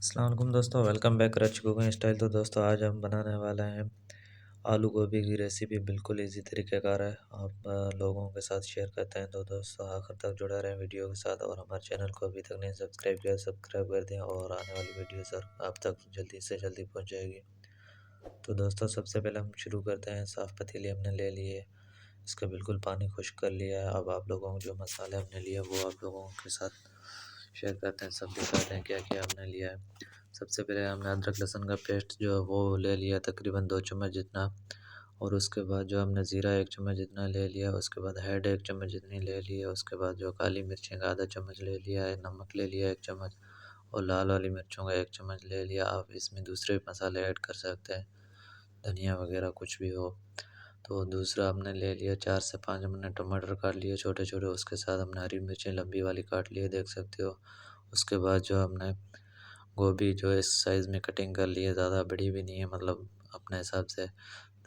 अस्सलाम वालेकुम दोस्तों, वेलकम बैक रच कुकिंग स्टाइल। तो दोस्तों आज हम बनाने वाले हैं आलू गोभी की रेसिपी। बिल्कुल इजी तरीक़ेकार है, आप लोगों के साथ शेयर करते हैं। तो दोस्तों आखिर तक जुड़े रहें वीडियो के साथ, और हमारे चैनल को अभी तक नहीं सब्सक्राइब किया सब्सक्राइब कर दें, और आने वाली वीडियो सर आप तक जल्दी से जल्दी पहुँच जाएगी। तो दोस्तों सबसे पहले हम शुरू करते हैं। साफ़ पतीली हमने ले लिए, इसका बिल्कुल पानी खुश्क कर लिया है। अब आप लोगों को जो मसाले हमने लिए वो आप लोगों के साथ शेयर करते हैं, सब दिखाते हैं क्या क्या हमने लिया है। सबसे पहले हमने अदरक लहसुन का पेस्ट जो है वो ले लिया तकरीबन 2 चम्मच जितना, और उसके बाद जो हमने ज़ीरा 1 चम्मच जितना ले लिया, उसके बाद हेड 1 चम्मच जितनी ले ली है, उसके बाद जो काली मिर्चें का आधा चम्मच ले लिया है, नमक ले लिया 1 चम्मच, और लाल वाली मिर्चों का 1 चम्मच ले लिया। आप इसमें दूसरे भी मसाले ऐड कर सकते हैं, धनिया वगैरह कुछ भी हो। तो दूसरा हमने ले लिया 4 से 5 हमने टमाटर काट लिए छोटे छोटे, उसके साथ हमने हरी मिर्चें लंबी वाली काट ली है, देख सकते हो। उसके बाद जो हमने गोभी जो इस साइज़ में कटिंग कर ली है, ज़्यादा बड़ी भी नहीं है, मतलब अपने हिसाब से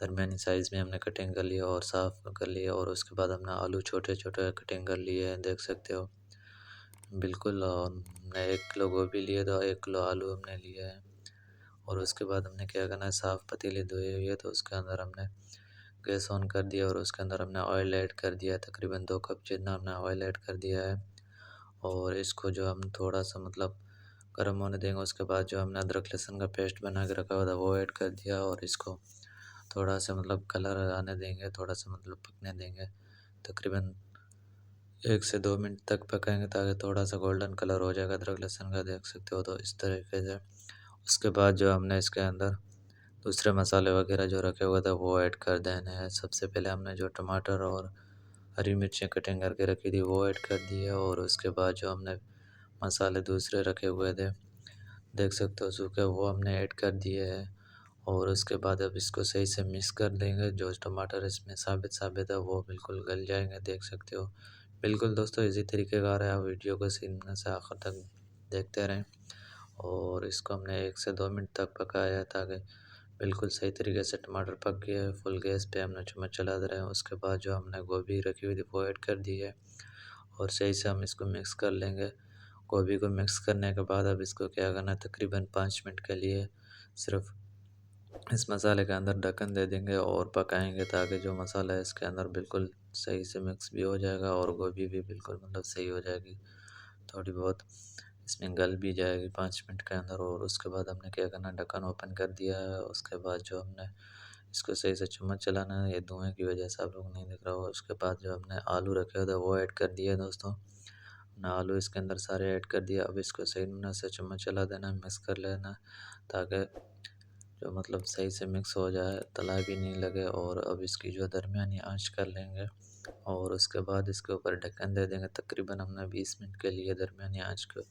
दरमियानी साइज़ में हमने कटिंग कर लिया और साफ़ कर लिया। और उसके बाद हमने आलू छोटे छोटे कटिंग कर लिए हैं, देख सकते हो। बिल्कुल, और हमने 1 किलो गोभी लिए तो 1 किलो आलू हमने लिए हैं। और उसके बाद हमने क्या करना है, साफ़ पतीली धोई हुई है तो उसके अंदर हमने गैस ऑन कर दिया, और उसके अंदर हमने ऑयल ऐड कर दिया है, तकरीबन 2 कप जितना हमने ऑयल ऐड कर दिया है। और इसको जो हम थोड़ा सा मतलब गर्म होने देंगे। उसके बाद जो हमने अदरक लहसुन का पेस्ट बना के रखा हुआ था वो ऐड कर दिया, और इसको थोड़ा सा मतलब कलर आने देंगे, थोड़ा सा मतलब पकने देंगे। तकरीबन 1 से 2 मिनट तक पकाएंगे ताकि थोड़ा सा गोल्डन कलर हो जाएगा अदरक लहसुन का, देख सकते हो। तो इस तरीके से उसके बाद जो हमने इसके अंदर दूसरे मसाले वगैरह जो रखे हुए थे वो ऐड कर देने हैं। सबसे पहले हमने जो टमाटर और हरी मिर्चें कटिंग करके रखी थी वो ऐड कर दी है, और उसके बाद जो हमने मसाले दूसरे रखे हुए थे, देख सकते हो सूखे, वो हमने ऐड कर दिए हैं। और उसके बाद अब इसको सही से मिक्स कर देंगे। जो टमाटर इसमें साबित साबित है वो बिल्कुल गल जाएंगे, देख सकते हो। बिल्कुल दोस्तों इसी तरीके का रहा है, वीडियो को सीधे से आखिर तक देखते रहें। और इसको हमने 1 से 2 मिनट तक पकाया ताकि बिल्कुल सही तरीके से टमाटर पक गया है। फुल गैस पे हमने चम्मच चलाते रहे। उसके बाद जो हमने गोभी रखी हुई थी वो ऐड कर दी है, और सही से हम इसको मिक्स कर लेंगे। गोभी को मिक्स करने के बाद अब इसको क्या करना है, तकरीबन 5 मिनट के लिए सिर्फ इस मसाले के अंदर ढक्कन दे देंगे और पकाएंगे, ताकि जो मसाला है इसके अंदर बिल्कुल सही से मिक्स भी हो जाएगा, और गोभी भी बिल्कुल मतलब सही हो जाएगी, थोड़ी बहुत इसमें गल भी जाएगी 5 मिनट के अंदर। और उसके बाद हमने क्या करना, ढक्कन ओपन कर दिया है। उसके बाद जो हमने इसको सही से चम्मच चलाना है, ये धुएँ की वजह से आप लोग नहीं दिख रहा होगा। उसके बाद जो हमने आलू रखे हुए थे वो ऐड कर दिए दोस्तों, हमने आलू इसके अंदर सारे ऐड कर दिया। अब इसको सही से चम्मच चला देना है, मिक्स कर लेना है, ताकि जो मतलब सही से मिक्स हो जाए, तला भी नहीं लगे। और अब इसकी जो दरमियानी आंच कर लेंगे, और उसके बाद इसके ऊपर ढक्कन दे देंगे। तकरीबन हमने 20 मिनट के लिए दरमियानी आंच को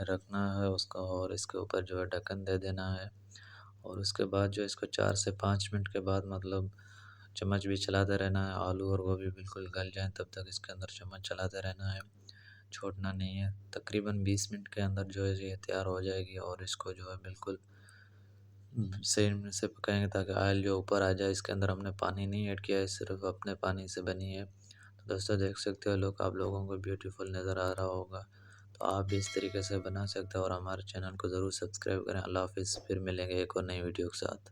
रखना है उसका, और इसके ऊपर जो है ढक्कन दे देना है। और उसके बाद जो इसको 4 से 5 मिनट के बाद मतलब चम्मच भी चलाते रहना है। आलू और गोभी बिल्कुल गल जाएँ तब तक इसके अंदर चम्मच चलाते रहना है, छोड़ना नहीं है। तकरीबन 20 मिनट के अंदर जो है ये तैयार हो जाएगी, और इसको जो है बिल्कुल सही से पकाएंगे ताकि ऑयल जो ऊपर आ जाए। इसके अंदर हमने पानी नहीं ऐड किया है, सिर्फ अपने पानी से बनी है। तो दोस्तों देख सकते हो लोग, आप लोगों को ब्यूटीफुल नज़र आ रहा होगा। तो आप भी इस तरीके से बना सकते हो, और हमारे चैनल को ज़रूर सब्सक्राइब करें। अल्लाह हाफ़िज़, फिर मिलेंगे एक और नई वीडियो के साथ।